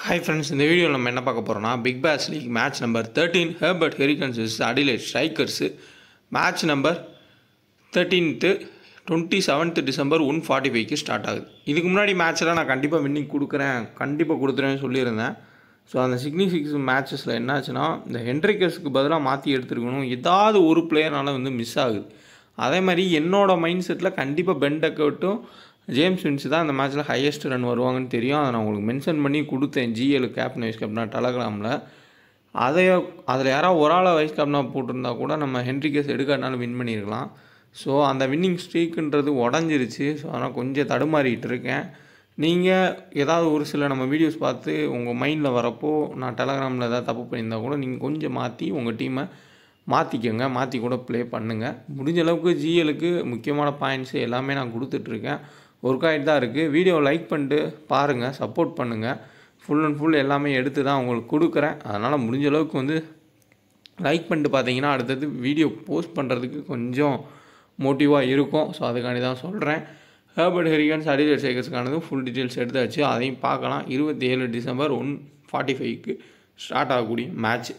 Hi friends, இந்த வீடியோவில் நம்ம என்ன பார்க்க போகிறோம்னா big bash league match number 13 Hobart Hurricanes vs Adelaide Strikers match number 13th 27th December 1:45க்கு ஸ்டார்ட் ஆகுது. இதுக்கு முன்னாடி மேட்ச்சில் நான் கண்டிப்பாக வின்னிங் கொடுத்துறேன்னு சொல்லியிருந்தேன். ஸோ அந்த சிக்னிஃபிகன்ஸ் மேட்சஸில் என்னாச்சுன்னா இந்த ஹென்ரிக்கஸுக்கு பதிலாக மாற்றி எடுத்துருக்கணும், ஏதாவது ஒரு பிளேயர்னால மிஸ் ஆகுது. அதே மாதிரி என்னோடய மைண்ட் செட்டில் கண்டிப்பாக பென் டக்கவுட்டும் ஜேம்ஸ் வின்ஸ் தான் இந்த மேட்ச்சில் ஹையஸ்ட் ரன் வருவாங்கன்னு தெரியும். அதை நான் உங்களுக்கு மென்ஷன் பண்ணி கொடுத்தேன் ஜிஎல் கேப்டன் வைஸ் கேப்டனாக டெலகிராமில். அதில் யாராவது ஒரு ஆளை வைஸ் கேப்டனாக போட்டிருந்தா கூட நம்ம ஹென்ரிக்கஸ் எடுக்காதனால வின் பண்ணியிருக்கலாம். ஸோ அந்த வின்னிங் ஸ்ட்ரீக்குன்றது உடஞ்சிருச்சு. ஸோ அதனால் கொஞ்சம் தடுமாறிட்டு இருக்கேன். நீங்கள் ஏதாவது ஒரு சில நம்ம வீடியோஸ் பார்த்து உங்கள் மைண்டில் வரப்போ நான் டெலகிராமில் ஏதாவது தப்பு பண்ணியிருந்தால் கூட நீங்கள் கொஞ்சம் மாற்றி உங்கள் டீமை மாற்றிக்கோங்க, மாற்றி கூட ப்ளே பண்ணுங்கள். முடிஞ்ச அளவுக்கு ஜிஎலுக்கு முக்கியமான பாயிண்ட்ஸு எல்லாமே நான் கொடுத்துட்ருக்கேன். ஒர்க் ஆகிட்டு தான் இருக்குது. வீடியோவை லைக் பண்ணிட்டு பாருங்கள், சப்போர்ட் பண்ணுங்கள். ஃபுல் அண்ட் ஃபுல் எல்லாமே எடுத்து தான் உங்களுக்கு கொடுக்குறேன். அதனால் முடிஞ்ச அளவுக்கு லைக் பண்ணிட்டு பார்த்தீங்கன்னா அடுத்தது வீடியோ போஸ்ட் பண்ணுறதுக்கு கொஞ்சம் மோட்டிவாக இருக்கும். ஸோ அதுக்காண்டி தான் சொல்கிறேன். ஹெர்பர்ட் ஹெரிக்கன்ஸ் அடிலைட் ஸ்ட்ரைக்கர்ஸ்க்கானது ஃபுல் டீட்டெயில்ஸ் எடுத்தாச்சு, அதையும் பார்க்கலாம். 27 டிசம்பர் 1:45க்கு ஸ்டார்ட் ஆகக்கூடிய மேட்ச்.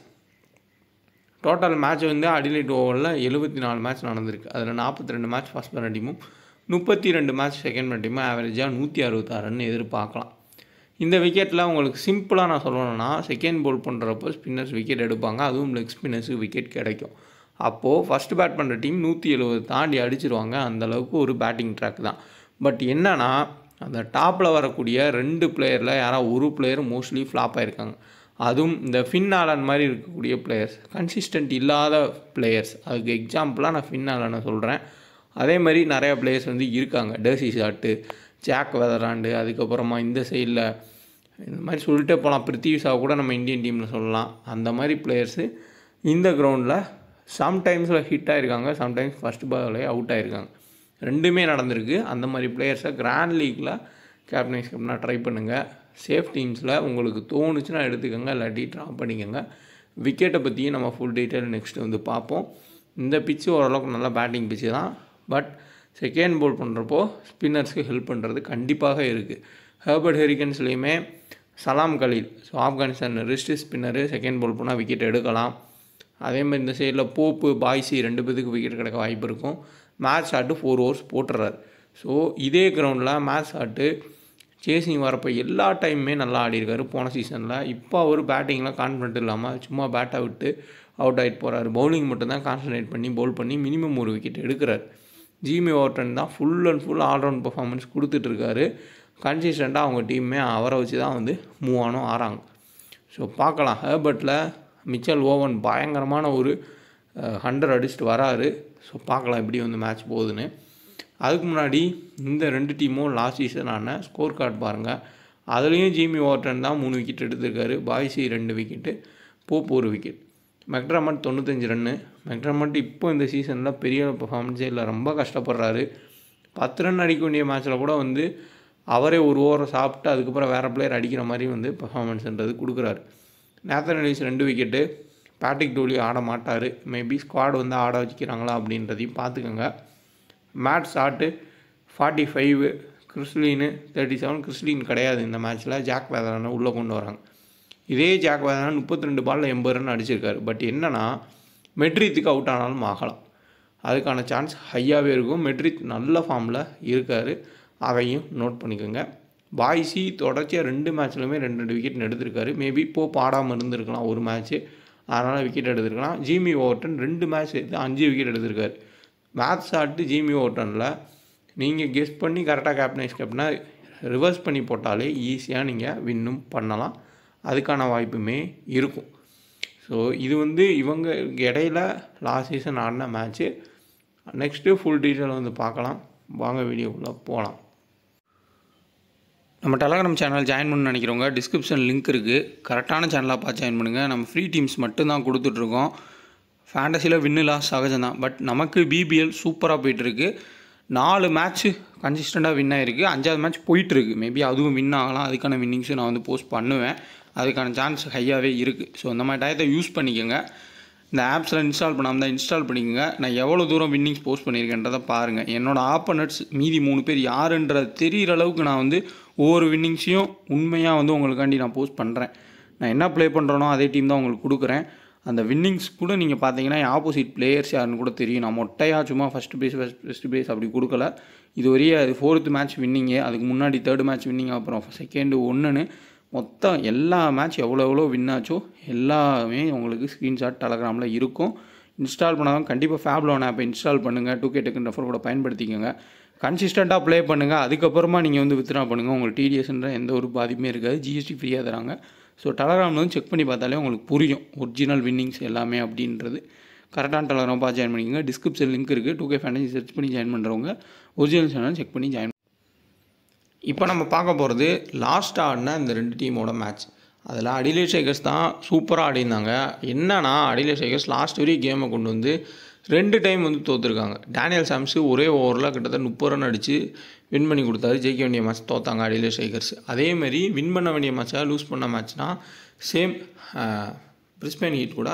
டோட்டல் மேட்ச் அடிலைட் ஓவரில் 74 மேட்ச் நடந்திருக்கு. அதில் 42 மேட்ச் ஃபஸ்ட் பண்ண டீமும் 32 மேட்ச் செகண்ட் பண்ண டீமும் ஆவரேஜாக 166 ரன் எதிர்பார்க்கலாம். இந்த விக்கெட்டில் உங்களுக்கு சிம்பிளாக நான் சொல்லணும்னா செகண்ட் போல் பண்ணுறப்போ ஸ்பின்னர்ஸ் விக்கெட் எடுப்பாங்க, அதுவும் லெக் ஸ்பின்னர்ஸுக்கு விக்கெட் கிடைக்கும். அப்போது ஃபஸ்ட்டு பேட் பண்ணுற டீம் 170 தாண்டி அடிச்சிருவாங்க. அந்தளவுக்கு ஒரு பேட்டிங் ட்ராக் தான். பட் என்னென்னா அந்த டாப்பில் வரக்கூடிய 2 பிளேயரில் யாராவது ஒரு பிளேயர் மோஸ்ட்லி ஃப்ளாப் ஆகிருக்காங்க. அதுவும் இந்த ஃபின் ஆலன் மாதிரி இருக்கக்கூடிய பிளேயர்ஸ், கன்சிஸ்டன்ட் இல்லாத பிளேயர்ஸ். அதுக்கு எக்ஸாம்பிளாக நான் ஃபின் ஆலனை சொல்கிறேன். அதே மாதிரி நிறையா பிளேயர்ஸ் இருக்காங்க. டர்சி ஷாட்டு, ஜாக் வெதர்லாண்டு, அதுக்கப்புறமா இந்த சைடில் இந்த மாதிரி சொல்லிட்டே போகலாம். பிருத்திவி ஷா கூட நம்ம இந்தியன் டீமில் சொல்லலாம். அந்த மாதிரி பிளேயர்ஸு இந்த கிரவுண்டில் சம்டைம்ஸில் ஹிட் ஆகிருக்காங்க, சம்டைம்ஸ் ஃபஸ்ட் பாலே அவுட் ஆகிருக்காங்க. ரெண்டுமே நடந்திருக்கு. அந்த மாதிரி பிளேயர்ஸை கிராண்ட் லீக்கில் கேப்டன் வைஸ் கேப்டனாக ட்ரை பண்ணுங்கள். சேஃப் டீம்ஸில் உங்களுக்கு தோணுச்சுன்னா எடுத்துக்கோங்க, இல்லாட்டி ட்ராப் பண்ணிக்கோங்க. விக்கெட்டை பற்றியும் நம்ம ஃபுல் டீட்டெயில் நெக்ஸ்ட்டு பார்ப்போம். இந்த பிச்சு ஓரளவுக்கு நல்ல பேட்டிங் பிச்சு தான். பட் செகண்ட் போல் பண்ணுறப்போ ஸ்பின்னர்ஸ்க்கு ஹெல்ப் பண்ணுறது கண்டிப்பாக இருக்குது. ஹெர்பர்ட் ஹெரிக்கன்ஸ்லேயுமே Salam Khalil, so Afghanistan wrist spinner, second bowl பண்ணால் விக்கெட் எடுக்கலாம். அதே மாதிரி இந்த சைடில் போப்பு, பாய்ஸி 2 பேருக்கு விக்கெட் கிடைக்க வாய்ப்பு இருக்கும். மேட்ச் ஆட்டு 4 overs போட்டுறாரு. ஸோ இதே கிரவுண்டில் மேட்ச் ஆட்டு சேசிங் வரப்போ எல்லா டைமுமே நல்லா ஆடிருக்காரு போன சீசனில். இப்போ அவர் பேட்டிங்கில் கான்ஃபிடென்ட் இல்லாமல் சும்மா பேட்டை விட்டு அவுட் ஆகிட்டு போகிறாரு. பவுலிங் மட்டும்தான் கான்சன்ட்ரேட் பண்ணி பவுல் பண்ணி மினிமம் ஒரு விக்கெட் எடுக்கிறார். ஜிமி ஓவர்டன் தான் full and full all round performance கொடுத்துட்ருக்காரு. கன்சிஸ்டண்ட்டாக அவங்க டீமே அவரை வச்சு தான் மூவ் ஆனும் ஆறாங்க. ஸோ பார்க்கலாம். ஹெர்பர்ட்டில் மிச்சல் ஓவன் பயங்கரமான ஒரு 100 அடிச்சுட்டு வராரு. ஸோ பார்க்கலாம் எப்படி மேட்ச் போகுதுன்னு. அதுக்கு முன்னாடி இந்த 2 டீமும் லாஸ்ட் சீசன் ஆன ஸ்கோர் கார்டு பாருங்கள். அதுலேயும் ஜிமி ஓவர்டன் தான் 3 விக்கெட் எடுத்திருக்காரு. பாய்ஸி 2 wicket, Pope 1 wicket. McDermott 95 run. McDermott இப்போ இந்த சீசனில் பெரிய பர்ஃபார்மன்ஸே இல்லை, ரொம்ப கஷ்டப்படுறாரு. 10 ரன் அடிக்க வேண்டிய மேட்ச்சில் கூட அவரே ஒரு ஓவரை சாப்பிட்டு அதுக்கப்புறம் வேறு பிளேயர் அடிக்கிற மாதிரி பர்ஃபார்மன்ஸ்ன்றது கொடுக்குறாரு. Nathan Ellis 2 wicket. Patrick Dooley ஆட மாட்டார். மேபி ஸ்குவாட் ஆட வச்சுக்கிறாங்களா அப்படின்றதையும் பார்த்துக்கோங்க. Mat shot 45, கிறிஸ்லின்னு 37. கிறிஸ்லின் கிடையாது இந்த மேட்ச்சில். ஜாக் வேதரான உள்ளே கொண்டு வராங்க. இதே ஜாக் வேதரான 32 பாலில் 80 ரன் அடிச்சிருக்காரு. பட் என்னென்னா மெட்ரித்துக்கு அவுட் ஆனாலும் ஆகலாம், அதுக்கான சான்ஸ் ஹையாகவே இருக்கும். மெட்ரித் நல்ல ஃபார்மில் இருக்கார், அதையும் நோட் பண்ணிக்கோங்க. பாய்ஸி தொடர்ச்சியாக 2 மேட்ச்லையுமே 2 விக்கெட் எடுத்திருக்காரு. மேபி போப் ஆடாமல் இருந்திருக்கலாம் ஒரு மேட்ச்சு, அதனால் விக்கெட் எடுத்திருக்கலாம். ஜிமி ஓவர்டன் 2 மேட்ச் எடுத்து 5 விக்கெட் எடுத்திருக்காரு. மேட்ச் ஆட்டு ஜிமி ஓவர்டனில் நீங்கள் கெஸ் பண்ணி கரெக்டாக கேப்டனாக ரிவர்ஸ் பண்ணி போட்டாலே ஈஸியாக நீங்கள் வின்னும் பண்ணலாம். அதுக்கான வாய்ப்புமே இருக்கும். ஸோ இது இவங்க இடையில லாஸ்ட் சீசன் ஆடின மேட்ச்சு. நெக்ஸ்ட்டு ஃபுல் டீட்டெயில் பார்க்கலாம். வாங்க வீடியோக்குள்ளே போகலாம். நம்ம டெலகிராம் சேனல் ஜாயின் பண்ணணும்னு நினைக்கிறவங்க டிஸ்கிரிப்ஷன் லிங்க் இருக்குது, கரெக்டான சேனலாக பார்த்து ஜாயின் பண்ணுங்கள். நம்ம ஃப்ரீ டீம்ஸ் மட்டும்தான் கொடுத்துட்ருக்கோம். ஃபேண்டஸியில் வின்னு லாஸ் சகஜம் தான். பட் நமக்கு பிபிஎல் சூப்பராக போயிட்டுருக்கு. 4 மேட்ச்சு கன்சிஸ்டண்ட்டாக வின் ஆகிருக்கு. 5வது மேட்ச் போயிட்டுருக்கு. மேபி அதுவும் வின் ஆகலாம். அதுக்கான வின்னிங்ஸும் நான் போஸ்ட் பண்ணுவேன். அதுக்கான சான்ஸ் ஹையாகவே இருக்குது. ஸோ இந்த மாதிரி டயத்தை யூஸ் பண்ணிக்கோங்க. இந்த ஆப்ஸில் இன்ஸ்டால் பண்ணாமல் தான் இன்ஸ்டால் பண்ணிக்கோங்க. நான் எவ்வளோ தூரம் வின்னிங்ஸ் போஸ்ட் பண்ணியிருக்கேன்றதை பாருங்கள். என்னோடய ஆப்போனட்ஸ் மீதி 3 பேர் யாருன்றது தெரிகிற அளவுக்கு நான் ஒவ்வொரு வின்னிங்ஸையும் உண்மையாக வந்து உங்களுக்காண்டி நான் போஸ்ட் பண்ணுறேன். நான் என்ன ப்ளே பண்ணுறேனோ அதே டீம் தான் உங்களுக்கு கொடுக்குறேன். அந்த வின்னிங்ஸ் கூட நீங்கள் பார்த்தீங்கன்னா ஆப்போசிட் பிளேயர்ஸ் யாருன்னு கூட தெரியும். நான் மொட்டையாக சும்மா ஃபஸ்ட்டு ப்ரைஸ் அப்படி கொடுக்கல. இது வரையும் அது 4th மேட்ச் வின்னிங்கு, அதுக்கு முன்னாடி 3rd மேட்ச் வின்னிங், அப்புறம் 2nd 1ன்னு மொத்தம் எல்லா மேட்ச் எவ்வளோ வின் ஆச்சோ எல்லாமே உங்களுக்கு ஸ்க்ரீன்ஷாட் டெலகிராமில் இருக்கும். இன்ஸ்டால் பண்ணாதான் கண்டிப்பாக ஃபேப்லோன் ஆப்பை இன்ஸ்டால் பண்ணுங்கள். 2K டெக்குன்னு ரெஃபர் கூட பயன்படுத்திக்கோங்க. கன்சிஸ்டண்ட்டாக ப்ளே பண்ணுங்கள். அதுக்கப்புறமா நீங்கள் வந்து வித்ட்ரா பண்ணுங்கள். உங்களுக்கு டிடிஎஸ்ன்ற எந்த ஒரு பாதிப்புமே இருக்காது. ஜிஎஸ்டி ஃப்ரீயாக தராங்க. ஸோ டெலகிராமில் வந்து செக் பண்ணி பார்த்தாலே உங்களுக்கு புரியும் ஒரிஜினல் வின்னிங்ஸ் எல்லாமே அப்படின்றது. கரெக்டான டெலகிராம் பார்த்து ஜாயின் பண்ணிக்கோங்க. டிஸ்கிரிப்ஷன் லிங்க் இருக்குது. 2K ஃபேண்டசி சர்ச் பண்ணி ஜாயின் பண்ணுறவங்க ஒரிஜினல் சேனல் செக் பண்ணி ஜாயின். இப்போ நம்ம பார்க்க போகிறது லாஸ்ட்டாக ஆடின இந்த 2 டீமோட மேட்ச். அதில் அடிலேட் ஸ்ட்ரைக்கர்ஸ் தான் சூப்பராக ஆடிருந்தாங்க. என்னன்னா அடிலேட் ஸ்ட்ரைக்கர்ஸ் லாஸ்ட் வரையும் கேமை கொண்டு வந்து 2 டைம் வந்து தோற்றுருக்காங்க. டேனியல் சாம்ஸு ஒரே ஓவரில் கிட்டத்தட்ட 30 ரன் அடித்து வின் பண்ணி கொடுத்தாரு. ஜெயிக்க வேண்டிய மேட்ச் தோத்தாங்க அடிலேட் ஸ்ட்ரைக்கர்ஸ். அதேமாதிரி வின் பண்ண வேண்டிய மேட்சாக லூஸ் பண்ண மேட்ச்னால் சேம் பிரிஸ்பேன் ஹீட் கூட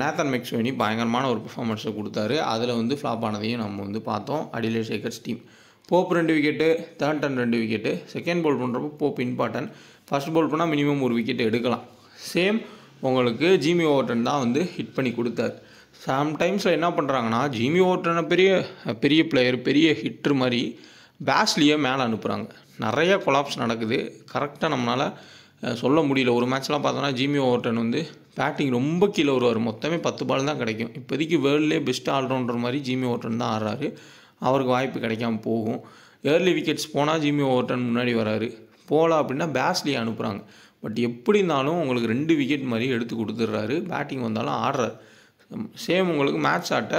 நேத்தன் மெக்ஸ்வெனி பயங்கரமான ஒரு பெர்ஃபார்மன்ஸை கொடுத்தாரு. அதில் வந்து ஃப்ளாப் ஆனதையும் நம்ம வந்து பார்த்தோம். Adelaide Strikers team Pope 2 wicket, Thornton 2 wicket. Second ball பண்ணுறப்போ போப் இம்பார்ட்டன்ட். ஃபஸ்ட் பால் பண்ணால் மினிமம் 1 விக்கெட் எடுக்கலாம். சேம் உங்களுக்கு ஜிமி ஓவர்டன் தான் வந்து ஹிட் பண்ணி கொடுத்தாரு. சம்டைம்ஸில் என்ன பண்ணுறாங்கன்னா ஜிமி ஓவர்டனை பெரிய பிளேயர், பெரிய ஹிட்டர் மாதிரி பேஸ்லியை மேலே அனுப்புகிறாங்க. நிறைய கொலாப்ஸ் நடக்குது. கரெக்டாக நம்மளால் சொல்ல முடியல. ஒரு மேட்ச்லாம் பார்த்தோன்னா ஜிமி ஓவர்டன் வந்து பேட்டிங் ரொம்ப கீழே வருவார். மொத்தமே 10 பால் தான் கிடைக்கும். இப்போதைக்கு வேர்ல்ட்லேயே பெஸ்ட் ஆல்ரவுண்டர் மாதிரி ஜிமி ஓவர்டன் தான் ஆடுறாரு. அவருக்கு வாய்ப்பு கிடைக்காம போகும். ஏர்லி விக்கெட்ஸ் போனால் ஜிமி ஓவர்டன் முன்னாடி வராரு. போகலாம் அப்படின்னா பேஸ்லியை அனுப்புகிறாங்க. பட் எப்படி இருந்தாலும் உங்களுக்கு 2 விக்கெட் மாதிரி எடுத்து கொடுத்துட்றாரு. பேட்டிங் வந்தாலும் ஆடுறாரு. சேம் உங்களுக்கு மேட்ச் ஆட்ட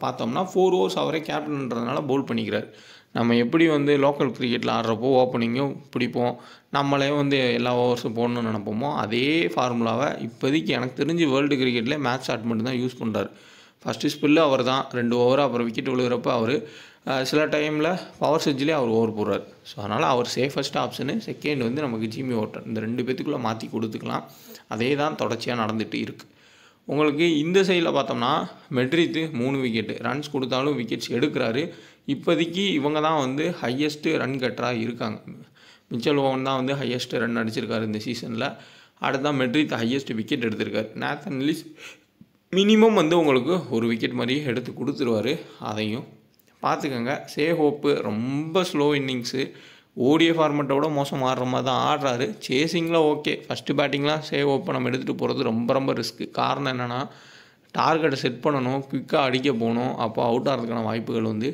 பார்த்தோம்னா 4 ஓவர்ஸ் அவரே கேப்டன்றதுனால பவுல் பண்ணிக்கிறார். நம்ம எப்படி வந்து லோக்கல் கிரிக்கெட்டில் ஆடுறப்போ ஓப்பனிங்கும் பிடிப்போம், நம்மளே வந்து எல்லா ஓவர்ஸும் போடணும்னு நினைப்போமோ அதே ஃபார்முலாவை இப்போதைக்கு எனக்கு தெரிஞ்சு வேர்ல்டு கிரிக்கெட்டில் மேட்ச் ஸ்டார்ட் மட்டும் தான் யூஸ் பண்ணுறாரு. ஃபஸ்ட்டு ஸ்பில்லு அவர் தான் 2 ஓவர், அப்புறம் விக்கெட் விழுகிறப்ப அவர் சில டைமில் பவர் செஞ்சிலே அவர் ஓவர் போடுறார். ஸோ அதனால் அவர் சேஃபஸ்ட் ஆப்ஷனு. செகண்ட் வந்து நமக்கு ஜிமி ஓவர்டன். இந்த 2 பேத்துக்குள்ளே மாற்றி கொடுத்துக்கலாம். அதே தான் தொடர்ச்சியாக நடந்துகிட்டு இருக்குது. உங்களுக்கு இந்த சைடில் பார்த்தோம்னா மெட்ரித்து 3 விக்கெட்டு ரன்ஸ் கொடுத்தாலும் விக்கெட்ஸ் எடுக்கிறாரு. இப்போதைக்கு இவங்க தான் வந்து ஹையஸ்ட்டு ரன் கட்டராக இருக்காங்க. மிச்சல் ஓவன் தான் வந்து ஹையஸ்ட்டு ரன் அடிச்சிருக்காரு இந்த சீசனில். அடுத்தான் மெட்ரித் ஹையஸ்ட் விக்கெட் எடுத்திருக்காரு. நேத்தன் எல்லிஸ் மினிமம் வந்து உங்களுக்கு 1 விக்கெட் மாதிரி எடுத்து கொடுத்துருவார். அதையும் பார்த்துக்கோங்க. ஹோப்பு ரொம்ப ஸ்லோ இன்னிங்ஸு. ஓடிஏ ஃபார்மெட்டோட மோசம் ஆடுற மாதிரி தான் ஆடுறாரு. சேசிங்கில் ஓகே. ஃபஸ்ட்டு பேட்டிங்லாம் ஹோப்பை நம்ம எடுத்துகிட்டு போகிறது ரொம்ப ரிஸ்க்கு. காரணம் என்னென்னா டார்கெட்டை செட் பண்ணணும், குயிக்காக அடிக்க போகணும். அப்போ அவுட் ஆகிறதுக்கான வாய்ப்புகள் வந்து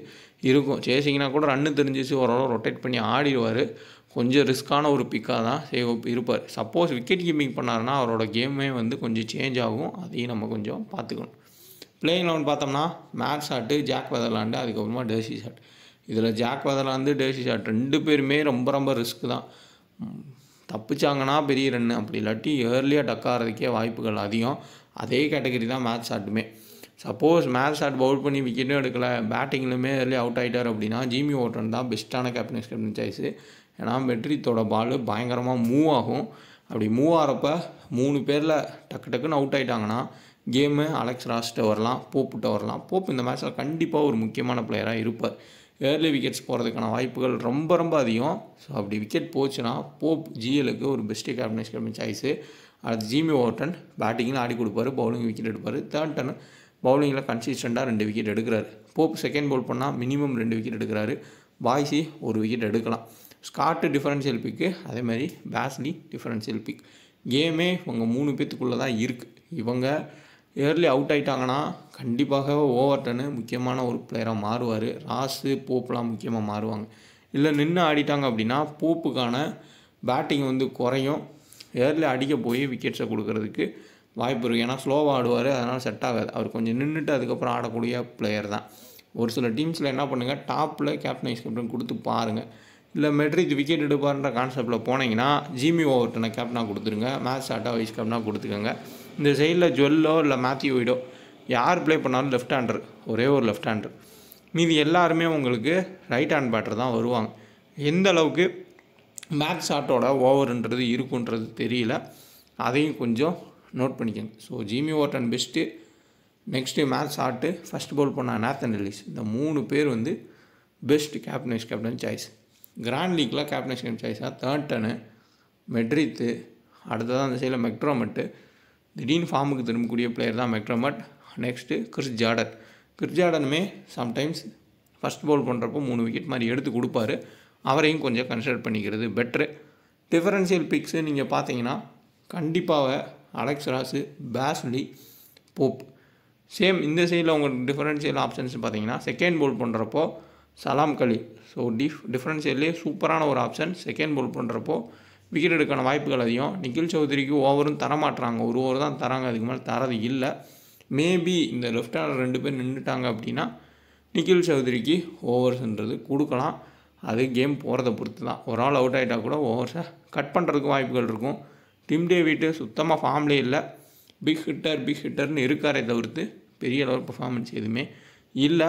இருக்கும். சேசிங்னா கூட ரன்னு தெரிஞ்சிச்சு ஓரளவு ரொட்டேட் பண்ணி ஆடிடுவார். கொஞ்சம் ரிஸ்க்கான ஒரு பிக்காக தான் ஹோப் இருப்பார். சப்போஸ் விக்கெட் கீப்பிங் பண்ணாருன்னா அவரோட கேமே வந்து கொஞ்சம் சேஞ்ச் ஆகும். அதையும் நம்ம கொஞ்சம் பார்த்துக்கணும். பிளேயிங் 11 பார்த்தோம்னா மேட் ஷாட்டு, ஜாக் வெதர்லாண்டு, அதுக்கப்புறமா டேர்சி ஷாட். இதில் ஜாக் வெதர்லாந்து, டேர்சி ஷாட் 2 பேருமே ரொம்ப ரிஸ்க் தான். தப்பிச்சாங்கன்னா பெரிய ரன்னு, அப்படி இல்லாட்டி ஏர்லியாக டக் ஆகிறதுக்கே வாய்ப்புகள் அதிகம். அதே கேட்டகரி தான் மேட் ஷாட்டுமே. சப்போஸ் மேட் ஷாட் பவுல் பண்ணி விக்கெட்டும் எடுக்கலை, பேட்டிங்லுமே ஏர்லி அவுட் ஆகிட்டார் அப்படின்னா ஜிமி ஓவர்டன் தான் பெஸ்ட்டான கேப்டன் சாய்ஸு. ஏன்னா மெட்ரித்தோட பால் பயங்கரமாக மூவ் ஆகும். அப்படி மூவ் ஆகிறப்ப 3 பேரில் டக்குன்னு அவுட் ஆகிட்டாங்கன்னா கேமு அலெக்ஸ் ராஸ்கிட்ட வரலாம், போப்புகிட்ட வரலாம். போப் இந்த மேட்ச்சில் கண்டிப்பாக ஒரு முக்கியமான பிளேயராக இருப்பார். ஏர்லி விக்கெட்ஸ் போகிறதுக்கான வாய்ப்புகள் ரொம்ப அதிகம். ஸோ அப்படி விக்கெட் போச்சுன்னா போப் ஜிஎலுக்கு ஒரு பெஸ்ட்டு கேப்டன் சாய்ஸு. அடுத்து ஜிமி ஓவர்டன் பேட்டிங்கில் ஆடி கொடுப்பாரு, பவுலிங் விக்கெட் எடுப்பார். தேர்டன் பவுலிங்கில் கன்சிஸ்டண்ட்டாக 2 விக்கெட் எடுக்கிறாரு. போப் செகண்ட் பவுல் பண்ணால் மினிமம் 2 விக்கெட் எடுக்கிறாரு. பாய்ஸி 1 விக்கெட் எடுக்கலாம். ஸ்காட்டு டிஃபரன்ஷியல் பிக்கு, அதேமாதிரி பேஸ்லி டிஃபரன்ஷியல் பிக். கேமே இவங்க 3 பேத்துக்குள்ளே தான் இருக்குது. இவங்க ஏர்லி அவுட் ஆகிட்டாங்கன்னா கண்டிப்பாக ஓவர்டனு முக்கியமான ஒரு பிளேயராக மாறுவார். ராஸு, போப்லாம் முக்கியமாக மாறுவாங்க. இல்லை நின்று ஆடிட்டாங்க அப்படின்னா போப்புக்கான பேட்டிங் வந்து குறையும். ஏர்லி அடிக்க போய் விக்கெட்ஸை கொடுக்கறதுக்கு வாய்ப்பு இருக்குது. ஏன்னா ஸ்லோவாக ஆடுவார், அதனால் செட் ஆகாது. அவர் கொஞ்சம் நின்றுட்டு அதுக்கப்புறம் ஆடக்கூடிய பிளேயர் தான். ஒரு சில டீம்ஸில் என்ன பண்ணுங்கள், டாப்பில் கேப்டன் கொடுத்து பாருங்கள். இல்லை மெட்ரித் விக்கெட் எடுப்பார்ன்ற கான்செப்டில் போனீங்கன்னா ஜிமி ஓவர்டனை கேப்டனாக கொடுத்துருங்க. மேட்ச் ஸ்டார்ட்டாக வைஸ் கேப்டனாக கொடுத்துக்கோங்க. இந்த சைடில் ஜுவல்லோ இல்லை மேத்யூ வீடோ யார் ப்ளே பண்ணாலும் லெஃப்ட் ஹேண்டர், ஒரே ஒரு லெஃப்ட் ஹேண்டர். மீதி எல்லாருமே உங்களுக்கு ரைட் ஹேண்ட் பேட்டர் தான் வருவாங்க. எந்த அளவுக்கு மேட்ச் ஷாட்டோட ஓவருன்றது இருக்குன்றது தெரியல. அதையும் கொஞ்சம் நோட் பண்ணிக்கோங்க. So Jimmy Overton best. Next Matt Short, first bowl பண்ண நேத்தன் எல்லிஸ். இந்த 3 பேர் வந்து பெஸ்ட் கேப்டன் சாய்ஸ். கிராண்ட் லீக்கில் கேப்டன் சாய்ஸாக தேர்ட்டனு மெட்ரித்து, அடுத்ததான் அந்த சைடில் மெக்ட்ரோமெட்டு. திடீர்னு ஃபார்முக்கு திரும்பக்கூடிய பிளேயர் தான் மெக்ட்ரோமெட். நெக்ஸ்ட்டு கிறிஸ் ஜார்டனுமே சம்டைம்ஸ் ஃபஸ்ட் பவுல் பண்ணுறப்போ 3 விக்கெட் மாதிரி எடுத்து கொடுப்பாரு. அவரையும் கொஞ்சம் கன்சிடர் பண்ணிக்கிறது பெட்ரு. டிஃபரன்ஷியல் பிக்ஸு நீங்கள் பார்த்தீங்கன்னா கண்டிப்பாக அலெக்ஸ் ராஸு, பேஸ்லி, போப். சேம் இந்த சைடில் உங்களுக்கு டிஃபரன்ஷியல் ஆப்ஷன்ஸ் பார்த்தீங்கன்னா செகண்ட் பவுல் பண்ணுறப்போ சலாம் கலி. ஸோ டிஃபரன்ஷியல்லே சூப்பரான ஒரு ஆப்ஷன். செகண்ட் பவுல் பண்ணுறப்போ விக்கெட் எடுக்கான வாய்ப்புகள் அதிகம். நிக்கில் சௌத்ரிக்கு ஓவரும் தரமாட்டுறாங்க, ஒரு ஓவர் தான் தராங்க, அதுக்கு மேலே தரது இல்லை. மேபி இந்த லெஃப்ட் ஹேண்டர் 2 பேர் நின்றுட்டாங்க அப்படின்னா நிக்கில் சௌத்ரிக்கு ஓவர்ஸ்ன்றது கொடுக்கலாம். அது கேம் போகிறத பொறுத்து தான். ஒரு ஆள் அவுட் ஆகிட்டால் கூட ஓவர்ஸை கட் பண்ணுறதுக்கு வாய்ப்புகள் இருக்கும். டிம் டேவிட் சுத்தமாக ஃபார்ம்லேயே இல்லை. பிக் ஹிட்டர்னு இருக்காரே தவிர்த்து பெரிய லெவல் பர்ஃபார்மன்ஸ் எதுவுமே இல்லை.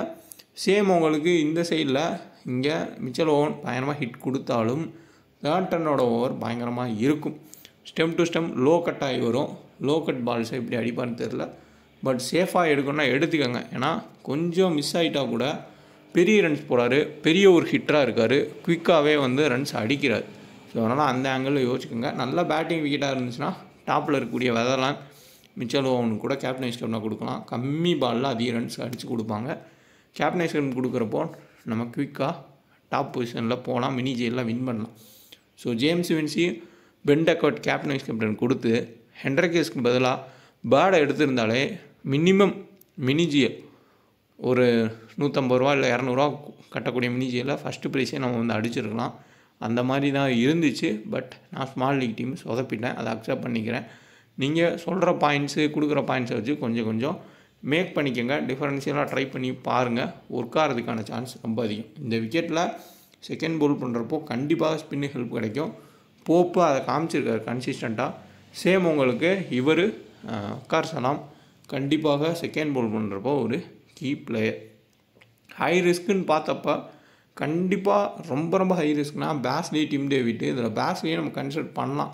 சேம் உங்களுக்கு இந்த சைடில் இங்கே மிச்சல் ஓவன் பயங்கரமாக ஹிட் கொடுத்தாலும் தேர்ட்டனோட ஓவர் பயங்கரமாக இருக்கும். Stem to stem low cut ஆகி வரும். லோ கட் பால்ஸை எப்படி அடிப்பான்னு தெரில. பட் சேஃபாக எடுக்கணும்னா எடுத்துக்கோங்க. ஏன்னா கொஞ்சம் மிஸ் ஆகிட்டா கூட பெரிய ரன்ஸ் போகிறாரு, பெரிய ஒரு ஹிட்டராக இருக்கார், குயிக்காகவே ரன்ஸ் அடிக்கிறார். ஸோ அதனால் அந்த ஆங்கிளில் யோசிச்சுக்கோங்க. நல்ல பேட்டிங் விக்கெட்டாக இருந்துச்சுன்னா டாப்பில் இருக்கக்கூடிய வெதர்லாண்ட், மிச்சல் ஓவனுக்கு கூட கேப்டன் வைஸ் கேப்டனாக கொடுக்கலாம். கம்மி பாலில் அதிக ரன்ஸ் அடித்து கொடுப்பாங்க. கேப்டன் வைஸ் கேப்டன் கொடுக்குறப்போ நம்ம குயிக்காக டாப் பொசிஷனில் போகலாம், மினி ஜெயிலில் வின் பண்ணலாம். So James Vince, Ben Duckett captain vice captain கொடுத்து ஹென்ட்ரிக்ஸுக்கு பதிலாக பேர்டை எடுத்திருந்தாலே மினிமம் மினிஜிஎல் ஒரு 150 ரூபா இல்லை 200 ரூபா கட்டக்கூடிய மினிஜியில் ஃபஸ்ட்டு ப்ரைஸே நம்ம அடிச்சிருக்கலாம். அந்த மாதிரி தான் இருந்துச்சு. பட் நான் ஸ்மால் லீக் டீம் சொதப்பிட்டேன், அதை அக்செப்ட் பண்ணிக்கிறேன். நீங்கள் சொல்கிற பாயிண்ட்ஸு கொடுக்குற பாயிண்ட்ஸை வச்சு கொஞ்சம் மேக் பண்ணிக்கோங்க. டிஃபரன்ஷியலாக ட்ரை பண்ணி பாருங்கள். ஒர்க் ஆகிறதுக்கான சான்ஸ் ரொம்ப அதிகம். இந்த விக்கெட்டில் செகண்ட் பவுல் பண்ணுறப்போ கண்டிப்பாக ஸ்பின்னு ஹெல்ப் கிடைக்கும். போப்பு அதை காமிச்சிருக்காரு கன்சிஸ்டண்ட்டாக. சேம் உங்களுக்கு இவர் வக்கார் சலாம் கண்டிப்பாக செகண்ட் பவுல் பண்ணுறப்போ ஒரு கீ பிளேயர். ஹை ரிஸ்க்குன்னு பார்த்தப்ப கண்டிப்பாக ரொம்ப ஹை ரிஸ்க்னா பேஸ்லி, டிம் டேவிட். இதில் பேஸ்லியே நம்ம கன்சிடர் பண்ணலாம்.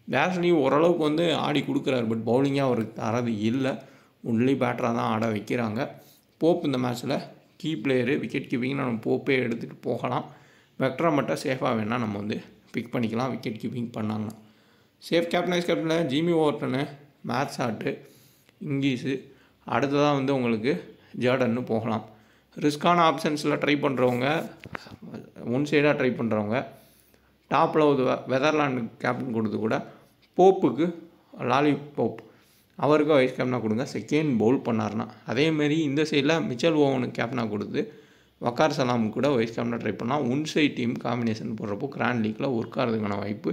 பேஸ்லி ஓரளவுக்கு ஆடி கொடுக்குறாரு. பட் பவுலிங்காக அவருக்கு தரது இல்லை. ஒன்லி பேட்டராக தான் ஆட வைக்கிறாங்க. போப் இந்த மேட்ச்சில் கீ பிளேயரு. விக்கெட் கீப்பிங் நம்ம போப்பே எடுத்துகிட்டு போகலாம். வெக்ட்ரா மட்டும் சேஃபாக வேணால் நம்ம பிக் பண்ணிக்கலாம் விக்கெட் கீப்பிங் பண்ணாங்கன்னா. சேஃப் கேப்டனைஸ் கேப்டனில் ஜிமி ஓவர்டனு, மேட்ச் ஆட்டு, இங்கீஸு, அடுத்ததாக உங்களுக்கு ஜார்டன்னு போகலாம். ரிஸ்கான ஆப்ஷன்ஸில் ட்ரை பண்ணுறவங்க, ஒன் சைடாக ட்ரை பண்ணுறவங்க டாப்பில் ஒரு வெதர்லாண்டு கேப்டன் கொடுத்து கூட போப்புக்கு லாலி போப் அவருக்கு வைஸ் கேப்டனாக கொடுங்க செகண்ட் பவுல் பண்ணார்னா. அதேமாரி இந்த சைடில் மிச்சல் ஓவனுக்கு கேப்டனாக கொடுத்து வக்கார் சலாமுக்கு கூட வைஸ் கேப்டனாக ட்ரை பண்ணால் ஒன் சைட் டீம் காம்பினேஷன் போடுறப்போ கிராண்ட் லீக்கில் ஒர்க் ஆகிறதுக்கான வாய்ப்பு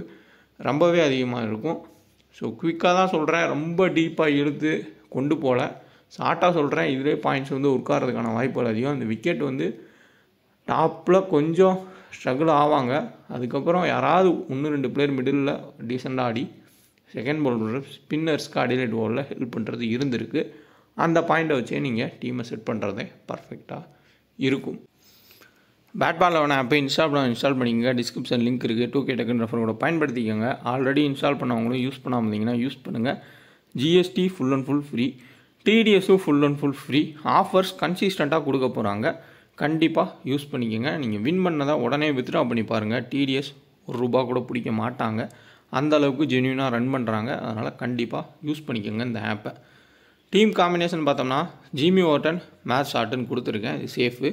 ரொம்பவே அதிகமாக இருக்கும். ஸோ குயிக்காக தான் சொல்கிறேன், ரொம்ப டீப்பாக இழுத்து கொண்டு போகல, ஷார்ட்டாக சொல்கிறேன். இதிலே பாயிண்ட்ஸ் ஒர்க் ஆகிறதுக்கான வாய்ப்புகள் அதிகம். அந்த விக்கெட் டாப்பில் கொஞ்சம் ஸ்ட்ரகிள் ஆவாங்க. அதுக்கப்புறம் யாராவது 1-2 பிளேயர் மிடில் டீசெண்டாக ஆடி செகண்ட் பவுல் பண்ணுற ஸ்பின்னர்ஸ்க்கு அடிலைட் ஓவரில் ஹெல்ப் பண்ணுறது இருந்திருக்கு. அந்த பாயிண்ட்டை வச்சே நீங்கள் டீமை செட் பண்ணுறதே பர்ஃபெக்டாக இருக்கும். பேட் பால் 11 ஆப்பை இன்ஸ்டால் பண்ணிக்கங்க. டிஸ்கிரிப்ஷன் லிங்க் இருக்குது. 2K டக்குன்னு ரெஃபர் கூட பயன்படுத்திக்கோங்க. ஆல்ரெடி இன்ஸ்டால் பண்ணவங்களும் யூஸ் பண்ணாமல் இருந்தீங்கன்னா யூஸ் பண்ணுங்கள். GST full and full free, TDSும் full and full free. Offers கன்சிஸ்டண்ட்டாக கொடுக்க போகிறாங்க. கண்டிப்பாக யூஸ் பண்ணிக்கோங்க. நீங்கள் வின் பண்ணதை உடனே வித்ட்ரா பண்ணி பாருங்கள். TDS ₹1 கூட பிடிக்க மாட்டாங்க. அந்த அளவுக்கு ஜென்யூனாக ரன் பண்ணுறாங்க. அதனால் கண்டிப்பாக யூஸ் பண்ணிக்கோங்க இந்த ஆப்பை. டீம் காம்பினேஷன் பார்த்தோம்னா ஜிமி ஓவர்டன், மேட்ச் ஷாட்டுன்னு கொடுத்துருக்கேன். இது சேஃபு.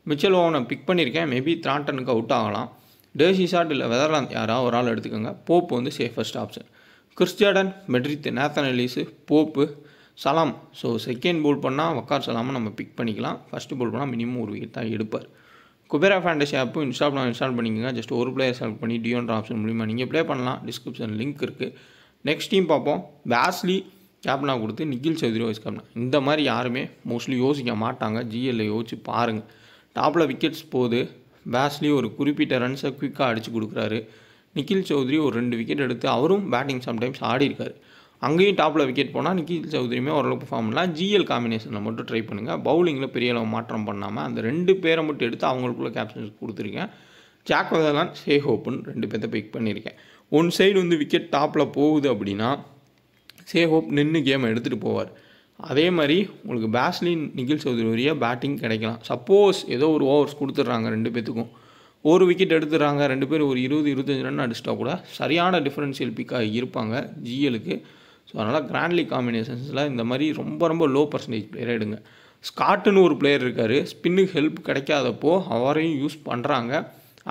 மிச்சல் ஓவனை பிக் பண்ணியிருக்கேன். மேபி த்ராண்டனுக்கு அவுட் ஆகலாம். டேசி ஷாட் இல்லை வெதர்லாந்து யாராவது ஒரு ஆள் எடுத்துக்கோங்க. Pope safest option. Chris Jordan, Meredith, Nathan Ellis, Pope, Salam. So second bowl பண்ணால் வக்கார் சலாமை நம்ம பிக் பண்ணிக்கலாம். ஃபஸ்ட்டு பவுல் பண்ணால் மினிமம் ஒரு விக்கெட் தான் எடுப்பார். குபேரா ஃபேண்டசி ஆப்பும் இன்ஸ்டால் பண்ணிக்கோங்க. ஜஸ்ட் ஒரு பிளேயர் செலக்ட் பண்ணி டியோன்ற ஆப்ஷன் மூலிமா நீங்கள் ப்ளே பண்ணலாம். டிஸ்கிரிப்ஷன் லிங்க் இருக்குது. நெக்ஸ்ட் டீம் பார்ப்போம். பேஸ்லி கேப்டனாக கொடுத்து நிக்கில் சௌத்ரி வைஸ் கேப்டன். இந்த மாதிரி யாருமே மோஸ்ட்லி யோசிக்க மாட்டாங்க. GL யோசிச்சு பாருங்கள். டாப்பில் விக்கெட்ஸ் போகுது. பேஸ்லி ஒரு குறிப்பிட்ட ரன்ஸை குயிக்காக அடித்து கொடுக்குறாரு. நிக்கில் சௌத்ரி ஒரு 2 விக்கெட் எடுத்து அவரும் பேட்டிங் சம்டைம்ஸ் ஆடி இருக்காரு. அங்கேயும் டாப்பில் விக்கெட் போனால் நிக்கில் சௌத்ரியுமே ஓரளவுக்கு பர்ஃபார்ம் பண்ணலாம். GL காம்பினேஷனில் மட்டும் ட்ரை பண்ணுங்கள். பவுலிங்கில் பெரிய அளவு மாற்றம் பண்ணாமல் அந்த 2 பேரை மட்டும் எடுத்து அவங்களுக்குள்ள கேப்டன்ஸ் கொடுத்துருக்கேன். ஜாக் வெதர்லாண்ட், ஷே ஹோப்புன்னு 2 பேர்த்த பிக் பண்ணியிருக்கேன். ஒன் சைடு விக்கெட் டாப்பில் போகுது அப்படின்னா ஷே ஹோப் நின்று கேமை எடுத்துகிட்டு போவார். அதே மாதிரி உங்களுக்கு பேஸ்லி, நிக்கில் சௌத்ரி வழியாக பேட்டிங் கிடைக்கலாம். சப்போஸ் ஏதோ ஒரு ஓவர்ஸ் கொடுத்துட்றாங்க 2 பேத்துக்கும், ஒரு விக்கெட் எடுத்துடுறாங்க, 2 பேர் ஒரு 20-25 ரன் அடிச்சிட்டா கூட சரியான டிஃபரன்ஷியல் பிக்காக இருப்பாங்க ஜிஎலுக்கு. ஸோ அதனால் கிராண்ட் லீக் காம்பினேஷன்ஸில் இந்த மாதிரி ரொம்ப ரொம்ப லோ பர்சன்டேஜ் பிளேயரை எடுங்க. ஸ்காட்டுன்னு ஒரு பிளேயர் இருக்கார், ஸ்பின்னுக்கு ஹெல்ப் கிடைக்காதப்போ அவரையும் யூஸ் பண்ணுறாங்க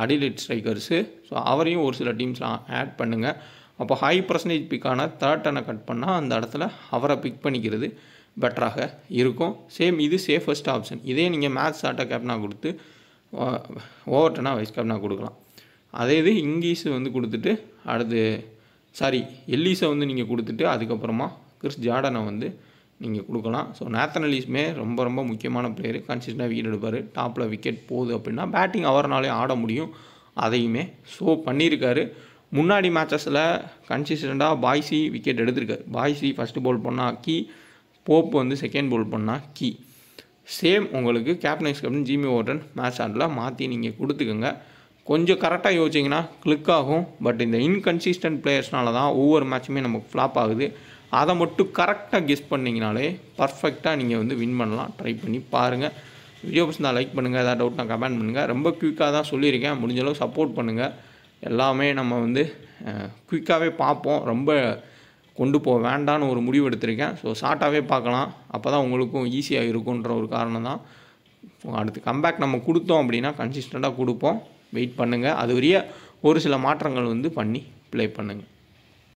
அடிலைட் ஸ்ட்ரைக்கர்ஸு. ஸோ அவரையும் ஒரு சில டீம்ஸ்லாம் ஆட் பண்ணுங்கள். அப்போ ஹை பர்சன்டேஜ் பிக்கான தேர்ட் டனை கட் பண்ணால் அந்த இடத்துல அவரை பிக் பண்ணிக்கிறது பெட்டராக இருக்கும். இது சேஃபஸ்ட் ஆப்ஷன். இதே நீங்கள் மேட்ச் ஸ்டார்ட்டாக கேப்டனாக கொடுத்து ஓவர் டனாக வைஸ் கேப்டனாக கொடுக்கலாம். அதே இது இங்கிலீஷு வந்து கொடுத்துட்டு எல்லீஸை வந்து நீங்கள் கொடுத்துட்டு அதுக்கப்புறமா கிறிஸ் ஜார்டனை வந்து நீங்கள் கொடுக்கலாம். ஸோ நேத்தன் எல்லிஸுமே ரொம்ப ரொம்ப முக்கியமான பிளேயர், கன்சிஸ்டண்டாக விக்கெட் எடுப்பார். டாப்பில் விக்கெட் போகுது அப்படின்னா பேட்டிங் அவர்னாலே ஆட முடியும், அதையுமே ஷோ பண்ணியிருக்காரு. முன்னாடி மேட்சஸில் கன்சிஸ்டண்ட்டாக பாய்ஸி விக்கெட் எடுத்திருக்காரு. பாய்ஸி ஃபஸ்ட்டு பவுல் பண்ணால் கீ, போப் வந்து செகண்ட் பவுல் பண்ணால் கீ. உங்களுக்கு captain vice captain Jimmy Overton match ஆடில் மாற்றி நீங்கள் கொடுத்துக்கோங்க. கொஞ்சம் கரெக்டாக யோசிச்சிங்கன்னா கிளிக் ஆகும். பட் இந்த இன்கன்சிஸ்டன்ட் பிளேயர்ஸ்னால தான் ஒவ்வொரு மேட்சுமே நமக்கு ஃப்ளாப் ஆகுது. அதை மட்டும் கரெக்டாக கெஸ் பண்ணிங்கனாலே பர்ஃபெக்டாக நீங்கள் வந்து வின் பண்ணலாம். ட்ரை பண்ணி பாருங்கள். வீடியோ பிடிச்சிருந்தா லைக் பண்ணுங்கள், ஏதாவது டவுட்னா கமெண்ட் பண்ணுங்கள். ரொம்ப குயிக்காக தான் சொல்லியிருக்கேன், முடிஞ்சளவு சப்போர்ட் பண்ணுங்கள். எல்லாமே நம்ம வந்து குயிக்காகவே பார்ப்போம், ரொம்ப கொண்டு போக வேண்டான்னு ஒரு முடிவு எடுத்திருக்கேன். ஸோ ஷார்ட்டாகவே பார்க்கலாம், அப்போ தான் உங்களுக்கும் ஈஸியாக இருக்குன்ற ஒரு காரணம் தான். அடுத்து கம்பேக் நம்ம கொடுத்தோம் அப்படின்னா கன்சிஸ்டண்ட்டாக கொடுப்போம். வெயிட் பண்ணுங்கள், அது வரைய ஒரு சில மாற்றங்கள் வந்து பண்ணி ப்ளே பண்ணுங்கள்.